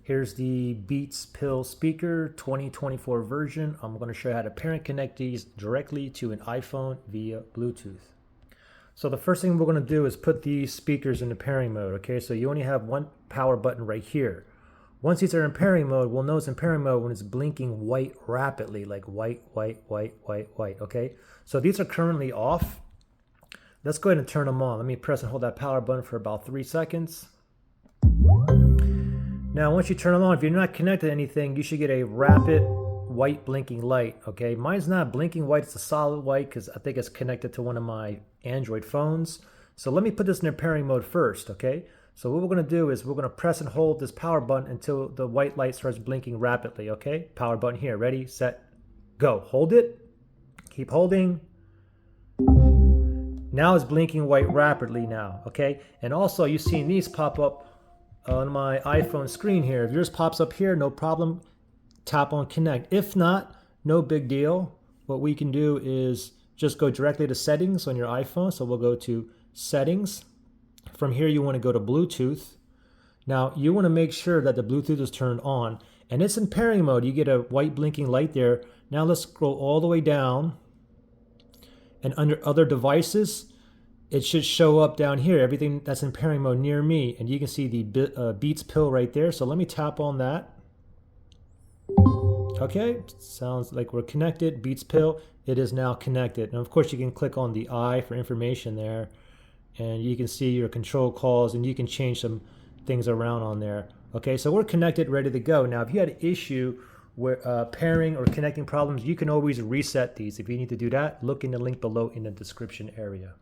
Here's the Beats Pill speaker 2024 version. I'm going to show you how to pair and connect these directly to an iPhone via Bluetooth. So the first thing we're going to do is put these speakers into pairing mode. Okay, so you only have one power button right here. Once these are in pairing mode, we'll notice in pairing mode when it's blinking white rapidly, like white, white, white, white, white. Okay, so these are currently off. Let's go ahead and turn them on. Let me press and hold that power button for about 3 seconds. Now, once you turn them on, if you're not connected to anything, you should get a rapid white blinking light, okay? Mine's not blinking white, it's a solid white because I think it's connected to one of my Android phones. So let me put this in their pairing mode first, okay? So what we're gonna do is we're gonna press and hold this power button until the white light starts blinking rapidly, okay? Power button here, ready, set, go. Hold it, keep holding. Now it's blinking white rapidly now, okay? And also you've seen these pop up on my iPhone screen here. If yours pops up here, no problem, tap on connect. If not, no big deal. What we can do is just go directly to settings on your iPhone. So we'll go to settings. From here, you want to go to Bluetooth. Now you want to make sure that the Bluetooth is turned on and it's in pairing mode. You get a white blinking light there. Now let's scroll all the way down and under other devices, it should show up down here, everything that's in pairing mode near me, and you can see the Beats Pill right there. So let me tap on that. Okay, sounds like we're connected. Beats Pill, it is now connected. And of course you can click on the I for information there, and you can see your control calls, and you can change some things around on there. Okay, so we're connected, ready to go. Now if you had an issue where pairing or connecting problems, you can always reset these. If you need to do that, look in the link below in the description area.